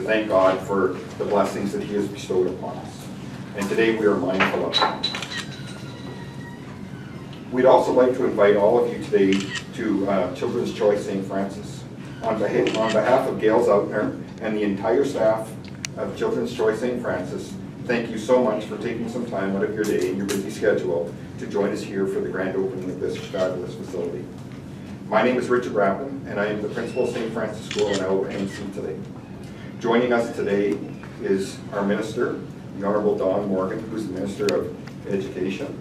thank God for the blessings that He has bestowed upon us. And today we are mindful of them. We'd also like to invite all of you today to Children's Choice St. Francis. On behalf of Gail Zoutner and the entire staff of Children's Choice St. Francis, thank you so much for taking some time out of your day and your busy schedule to join us here for the grand opening of this fabulous facility. My name is Richard Rappin, and I am the principal of St. Francis School in LNC today. Joining us today is our minister, the Honorable Don Morgan, who's the Minister of Education.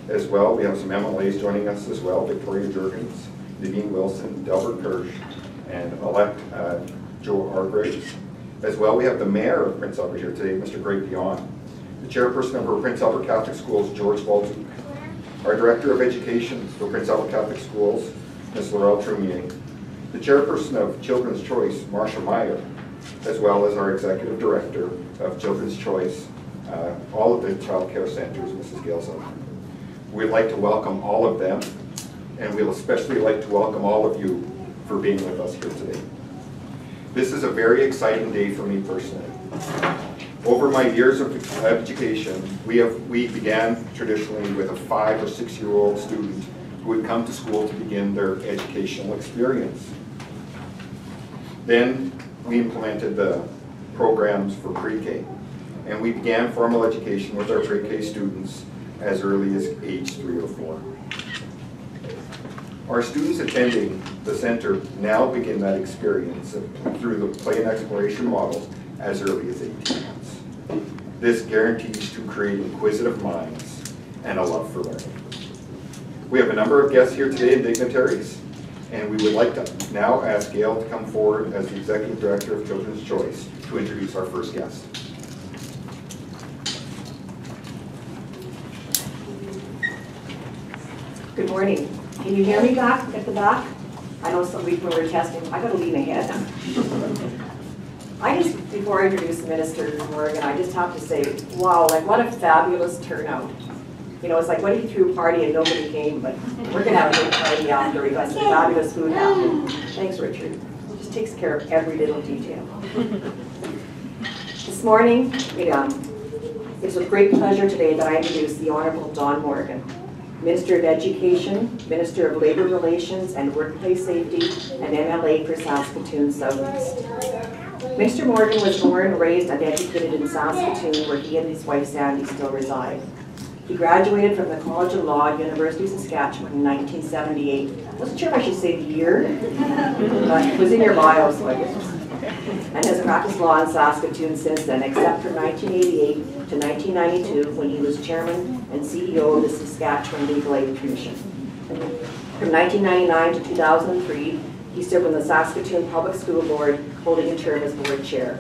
As well, we have some MLAs joining us as well, Victoria Jurgens, Nadine Wilson, Delbert Kirsch, and elect Joe Hargraves. As well, we have the Mayor of Prince Albert here today, Mr. Greg Dion. The Chairperson of our Prince Albert Catholic Schools, George Walczuk. Our Director of Education for Prince Albert Catholic Schools, Ms. Laurel Trumier. The Chairperson of Children's Choice, Marsha Meyer, as well as our Executive Director of Children's Choice, all of the child care centers, Mrs. Gail Zoutner. We'd like to welcome all of them, and we'd especially like to welcome all of you for being with us here today. This is a very exciting day for me personally. Over my years of education, we began traditionally with a 5 or 6 year old student who would come to school to begin their educational experience. Then we implemented the programs for pre-K, and we began formal education with our pre-K students as early as age 3 or 4. Our students attending the center now begin that experience through the play and exploration model as early as 18 months. This guarantees to create inquisitive minds and a love for learning. We have a number of guests here today and dignitaries, and we would like to now ask Gail to come forward as the Executive Director of Children's Choice to introduce our first guest. Good morning. Can you hear me back at the back? I know some people were testing. I gotta lean ahead. Before I introduce the Minister Morgan, I just have to say, wow, like what a fabulous turnout. You know, it's like when he threw a party and nobody came, but we're gonna have a big party after. We got some fabulous food happening. Thanks, Richard. He just takes care of every little detail. This morning, it's with great pleasure today that I introduce the Honorable Don Morgan, Minister of Education, Minister of Labor Relations and Workplace Safety, and MLA for Saskatoon Southeast. Mr. Morgan was born, raised, and educated in Saskatoon, where he and his wife Sandy still reside. He graduated from the College of Law, University of Saskatchewan in 1978. I wasn't sure if I should say the year, but it was in your bio, so I guess. And has practiced law in Saskatoon since then, except from 1988 to 1992, when he was Chairman and CEO of the Saskatchewan Legal Aid Commission. From 1999 to 2003, he served on the Saskatoon Public School Board, holding a term as Board Chair.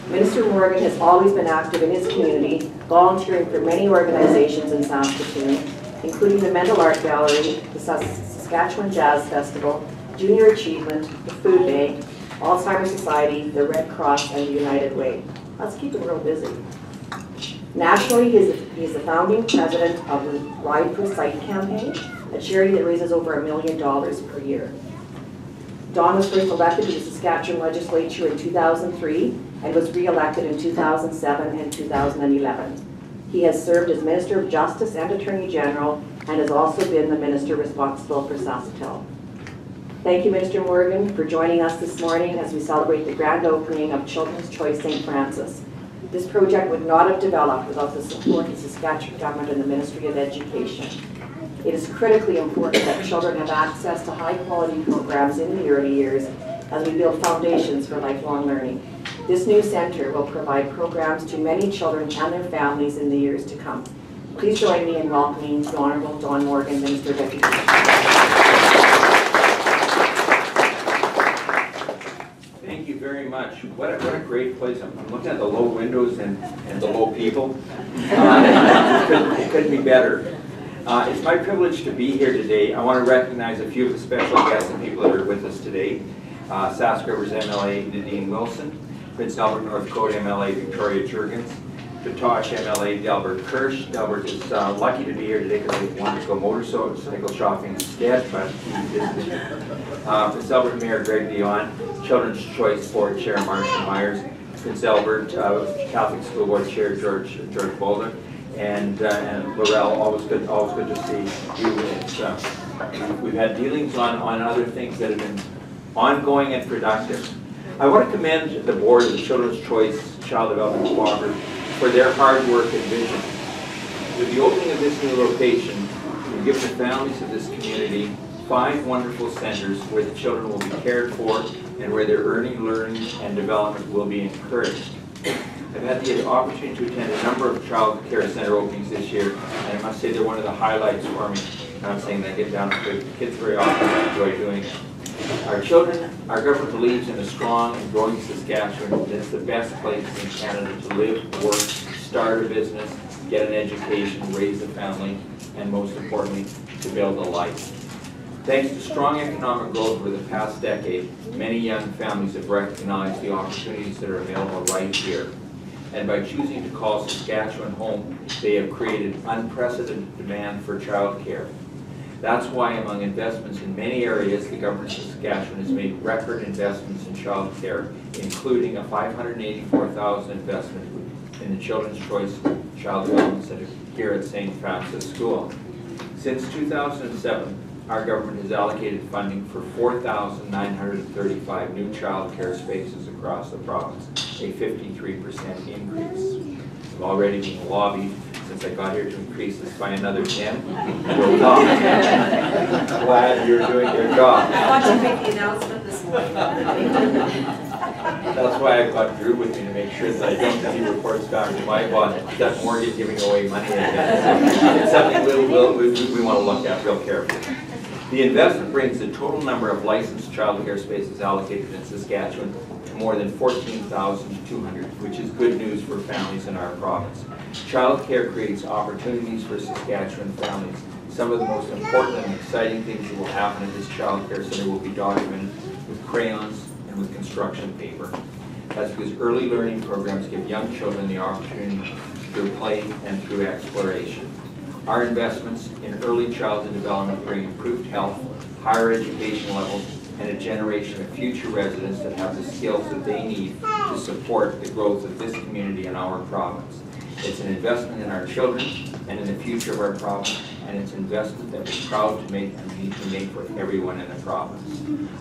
Minister Morgan has always been active in his community, volunteering for many organizations in Saskatoon, including the Mental Art Gallery, the Saskatchewan Jazz Festival, Junior Achievement, the Food Bank, Alzheimer's Society, the Red Cross, and the United Way. Let's keep him real busy. Nationally, he is the founding president of the Ride for Sight campaign, a charity that raises over $1 million per year. Don was first elected to the Saskatchewan Legislature in 2003 and was re-elected in 2007 and 2011. He has served as Minister of Justice and Attorney General and has also been the Minister responsible for Saskatoon. Thank you, Minister Morgan, for joining us this morning as we celebrate the grand opening of Children's Choice St. Francis. This project would not have developed without the support of the Saskatchewan Government and the Ministry of Education. It is critically important that children have access to high-quality programs in the early years as we build foundations for lifelong learning. This new centre will provide programs to many children and their families in the years to come. Please join me in welcoming the Honourable Don Morgan, Minister of Education. Thank you very much. What a great place. I'm looking at the low windows and the low people. It couldn't be better. It's my privilege to be here today. I want to recognize a few of the special guests and people that are with us today. Sask Rivers MLA Nadine Wilson, Prince Albert North Dakota MLA Victoria Jurgens, Batoche MLA Delbert Kirsch. Delbert is lucky to be here today because he wanted to go motorcycle shopping instead, but he didn't. Prince Albert Mayor Greg Dion, Children's Choice Board Chair Marsha Myers, Prince Albert Catholic School Board Chair George Bolden, and Laurel. Always good to see you. We've had dealings on other things that have been ongoing and productive. I want to commend the board of the Children's Choice Child Development Cooperative for their hard work and vision. With the opening of this new location, we give the families of this community 5 wonderful centers where the children will be cared for and where their learning and development will be encouraged. I've had the opportunity to attend a number of child care center openings this year, and I must say they're one of the highlights for me. I'm not saying that I get down to the kids very often, I enjoy doing it. Our government believes in a strong and growing Saskatchewan. It's the best place in Canada to live, work, start a business, get an education, raise a family, and most importantly, to build a life. Thanks to strong economic growth over the past decade, many young families have recognized the opportunities that are available right here. And by choosing to call Saskatchewan home, they have created unprecedented demand for child care. That's why among investments in many areas, the government of Saskatchewan has made record investments in child care, including a $584,000 investment in the Children's Choice Child Development Center here at St. Francis School. Since 2007, our government has allocated funding for 4,935 new child care spaces across the province, a 53% increase. I've already been lobbied since I got here to increase this by another 10. We'll talk. Glad you're doing your job. I want to make the announcement this morning. That's why I've got Drew with me to make sure that I don't see reports back to my boss that Morgan giving away money again. So it's something we want to look at real carefully. The investment brings the total number of licensed child care spaces allocated in Saskatchewan to more than 14,200, which is good news for families in our province. Child care creates opportunities for Saskatchewan families. Some of the most important and exciting things that will happen at this child care center will be documented with crayons and with construction paper. That's because early learning programs give young children the opportunity through play and through exploration. Our investments in early childhood development bring improved health, higher education levels, and a generation of future residents that have the skills that they need to support the growth of this community and our province. It's an investment in our children and in the future of our province, and it's an investment that we're proud to make and need to make for everyone in the province.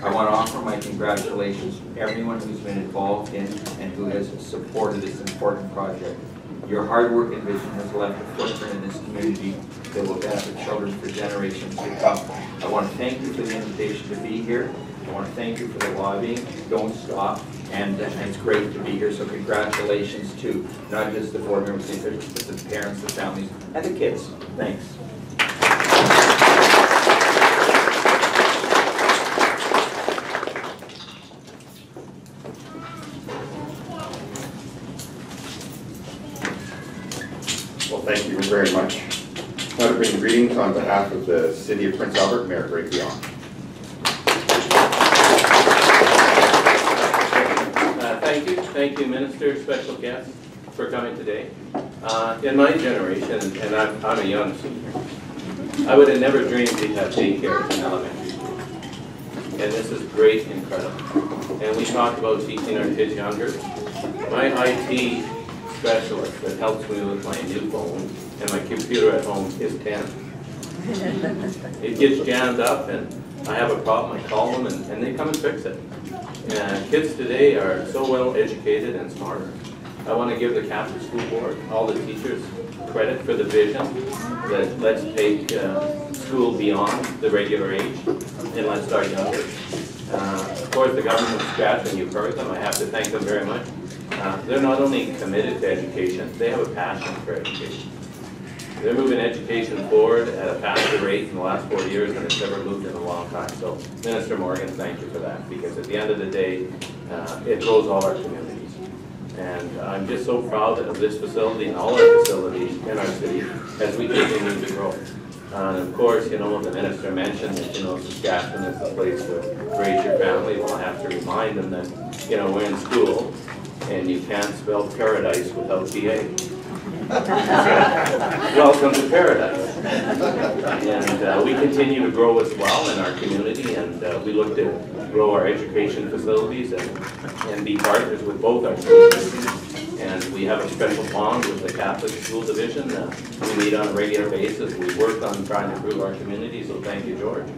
I want to offer my congratulations to everyone who's been involved in and who has supported this important project. Your hard work and vision has left a footprint in this community that will benefit children for generations to come. I want to thank you for the invitation to be here. I want to thank you for the lobbying. Don't stop. And it's great to be here. So congratulations to not just the board members, but the parents, the families, and the kids. Thanks. Well, thank you very much. Now to bring greetings on behalf of the City of Prince Albert, Mayor Greg Beyond. Thank you, Minister, special guests, for coming today. In my generation, and I'm a young senior, I would have never dreamed we'd have daycare in elementary school. And this is great, incredible. And we talk about teaching our kids younger. My IT specialist that helps me with my new phone and my computer at home is 10. It gets jammed up and I have a problem, I call them and they come and fix it. Kids today are so well educated and smarter. I want to give the Catholic School Board, all the teachers, credit for the vision that let's take school beyond the regular age and let's start younger. Of course, the government of Saskatchewan, you've heard them, I have to thank them very much. They're not only committed to education, they have a passion for education. They're moving education forward at a faster rate in the last 4 years than it's ever moved in a long time. So, Minister Morgan, thank you for that, because at the end of the day, it grows all our communities. And I'm just so proud of this facility and all our facilities in our city as we continue to grow. And of course, you know, the Minister mentioned that, you know, Saskatchewan is the place to raise your family. Well, I have to remind them that, you know, we're in school and you can't spell paradise without PA. Welcome to paradise. And we continue to grow as well in our community, and we look to grow our education facilities and be partners with both our school districts. And we have a special bond with the Catholic School Division. We meet on a regular basis. We work on trying to improve our community, so thank you, George.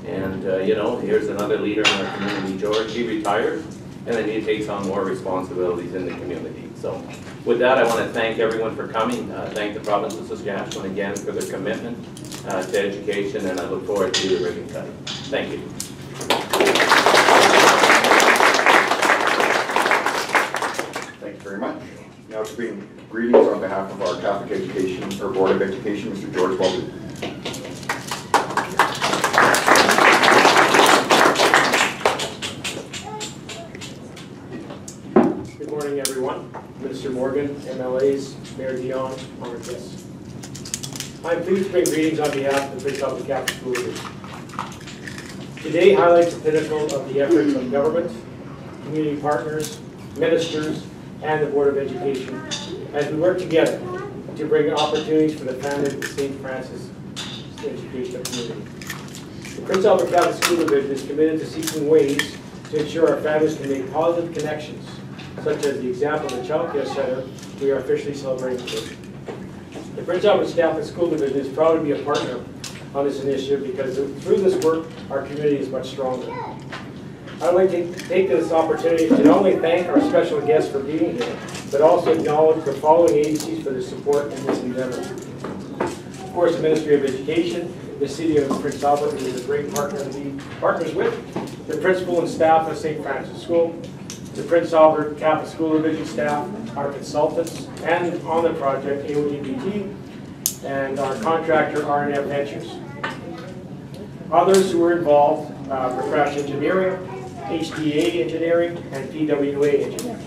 And you know, here's another leader in our community, George. He retires, and then he takes on more responsibilities in the community. So with that, I want to thank everyone for coming. Thank the province of Saskatchewan again for their commitment to education, and I look forward to the ribbon cutting. Thank you. Thank you very much. Now to bring greetings on behalf of our Catholic Education, or Board of Education, Mr. George Walton. Good morning, everyone. Minister Morgan, MLAs, Mayor Dion, honored guests. I'm pleased to bring greetings on behalf of the Prince Albert Catholic School Division. Today highlights the pinnacle of the efforts of government, community partners, ministers, and the Board of Education as we work together to bring opportunities for the families of the St. Francis educational community. The Prince Albert Catholic School Division is committed to seeking ways to ensure our families can make positive connections, such as the example of the Child Care Center we are officially celebrating today. The Prince Albert Catholic School Division is proud to be a partner on this initiative because through this work, our community is much stronger. I would like to take this opportunity to not only thank our special guests for being here, but also acknowledge the following agencies for their support in this endeavor. Of course, the Ministry of Education, the City of Prince Albert, who is a great partner to be partners with, the principal and staff of St. Francis School, the Prince Albert Catholic School Division staff, our consultants, and on the project, AODPT, and our contractor, R&F Ventures. Others who were involved, Refresh Engineering, HDA Engineering, and PWA Engineering.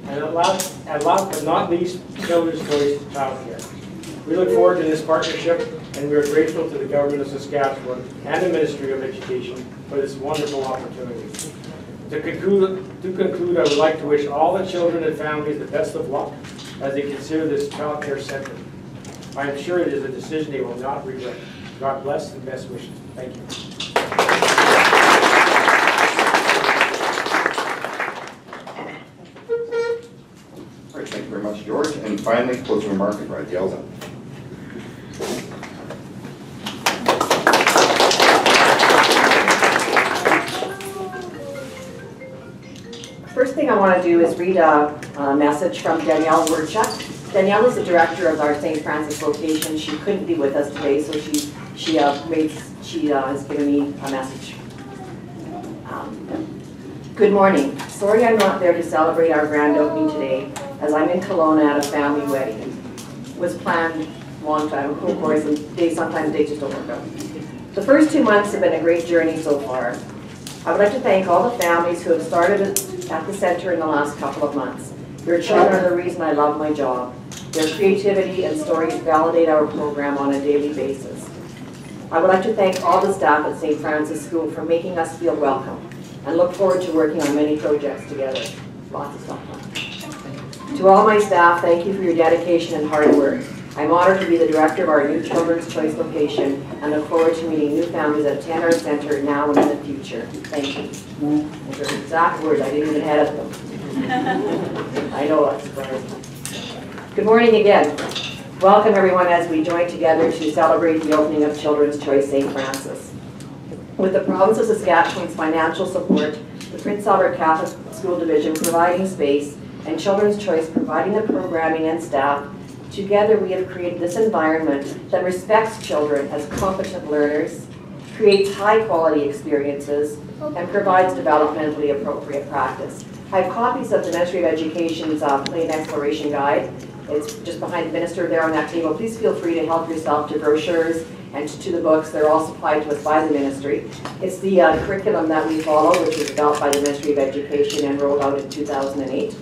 And last but not least, Childrens Choice Daycare. We look forward to this partnership, and we are grateful to the Government of Saskatchewan and the Ministry of Education for this wonderful opportunity. To conclude, I would like to wish all the children and families the best of luck as they consider this child care center. I am sure it is a decision they will not regret. God bless and best wishes. Thank you. All right, thank you very much, George. And finally, closing remarks by Yelza. First thing I want to do is read a message from Danielle Wurchuk. Danielle is the director of our St. Francis location. She couldn't be with us today, so she has given me a message. Good morning. Sorry I'm not there to celebrate our grand opening today, as I'm in Kelowna at a family wedding. It was planned a long time ago, of course, and sometimes dates just don't work out. The first 2 months have been a great journey so far. I would like to thank all the families who have started at the center in the last couple of months. Your children are the reason I love my job. Their creativity and stories validate our program on a daily basis. I would like to thank all the staff at St. Francis School for making us feel welcome and look forward to working on many projects together. Lots of stuff. To all my staff, thank you for your dedication and hard work. I'm honored to be the director of our new Children's Choice location and look forward to meeting new families that attend our center now and in the future. Thank you. Those are exact words, I didn't even edit them. I know that's surprising. Good morning again. Welcome everyone as we join together to celebrate the opening of Children's Choice St. Francis. With the province of Saskatchewan's financial support, the Prince Albert Catholic School Division providing space, and Children's Choice providing the programming and staff, together we have created this environment that respects children as competent learners, creates high-quality experiences, and provides developmentally appropriate practice. I have copies of the Ministry of Education's Play and Exploration Guide. It's just behind the minister there on that table. Please feel free to help yourself to brochures and to the books. They're all supplied to us by the ministry. It's the curriculum that we follow, which was developed by the Ministry of Education and rolled out in 2008.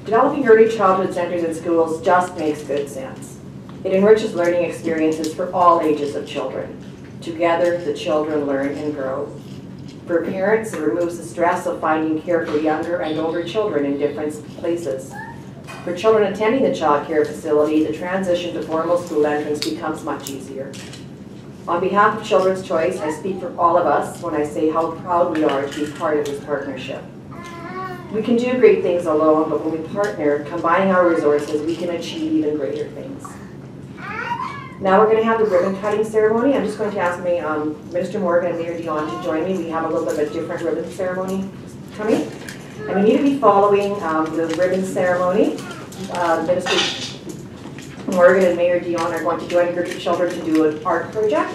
Developing early childhood centers in schools just makes good sense. It enriches learning experiences for all ages of children. Together, the children learn and grow. For parents, it removes the stress of finding care for younger and older children in different places. For children attending the child care facility, the transition to formal school entrance becomes much easier. On behalf of Children's Choice, I speak for all of us when I say how proud we are to be part of this partnership. We can do great things alone, but when we partner, combining our resources, we can achieve even greater things. Now we're going to have the ribbon cutting ceremony. I'm just going to ask Minister Morgan and Mayor Dion to join me. We have a little bit of a different ribbon ceremony coming. And we need to be following the ribbon ceremony. Minister Morgan and Mayor Dion are going to join a group of children to do an art project.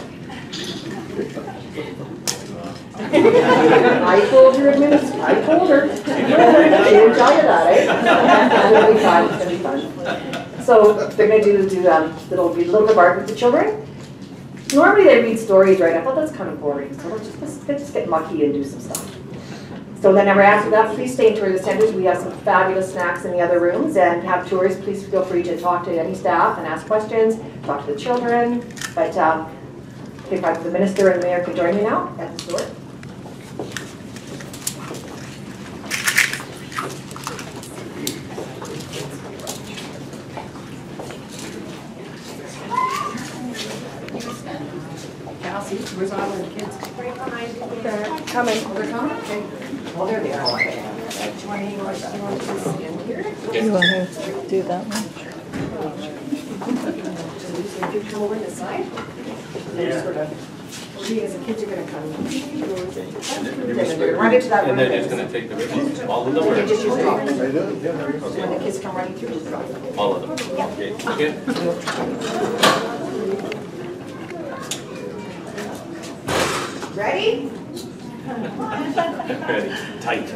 I told her, Minister. I told her. She didn't tell you that, eh? It'll be fun. It's going to be fun. So they're going to do it'll be a little bit of art with the children. Normally they read stories, right? I thought that's kind of boring. So let's just get mucky and do some stuff. So then after that, please stay in tour of the centers. We have some fabulous snacks in the other rooms, and have tours. Please feel free to talk to any staff and ask questions, talk to the children. But if the minister and the mayor can join me now at the door. Cassie, where's all the kids? Right behind you. They're coming. They're coming? Okay. Well, there they are. Do you want to in here? You want to do that one? So you come over this side. And then sort of, as the kids are going to come. They're going to run into that room. And they're just going to take the ribbons, all of them? Okay, Or? just use drop. So when the kids come running through, just drop them. All of them? Yeah. Okay. Ready? Ready. Tight. We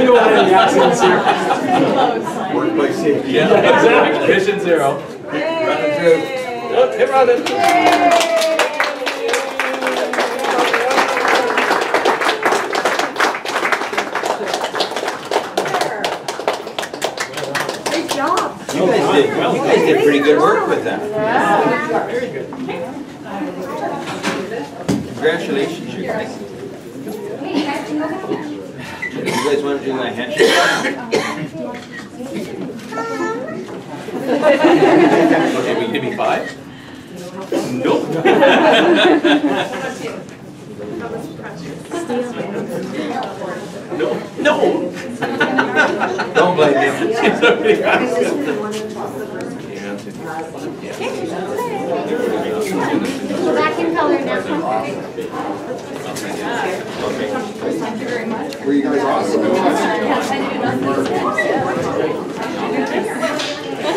don't have any accidents here. Workplace safety. Yeah, exactly. Mission 0. Running through. Oh, hey, running. Great job. You guys did pretty good work with that. Yeah. Very good. Congratulations, you guys. You guys want to do my handshake? Okay, will you give me 5? Nope. No. Don't blame him. We're back in color now. Thank you very much. Were you guys awesome?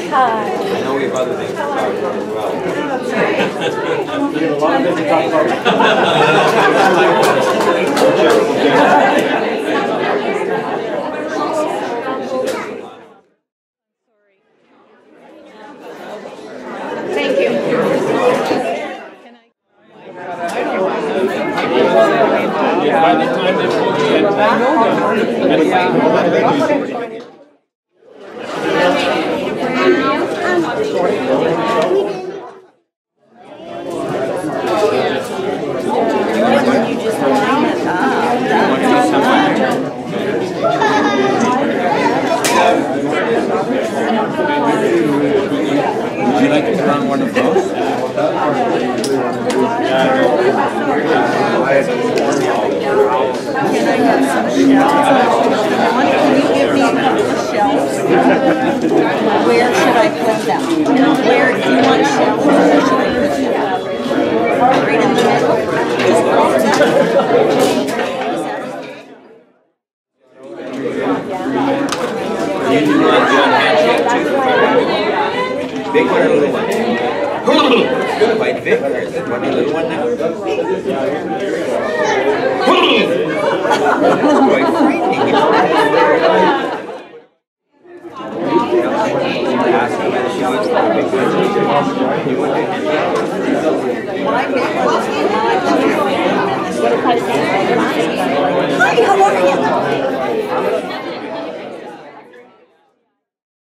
I know we have other things to talk about as well. We have a lot of things to talk about. Thank you. By the time they pull you in, Would you like to put on one of those? Can I have some shells? Can you give me a couple of shells? Where should I put them? Where do you want shells? Where should I put them? Right in the middle? You do want John handshake too. Big one or little one? It's good to bite Vic. Is it one little one now? It's quite frightening.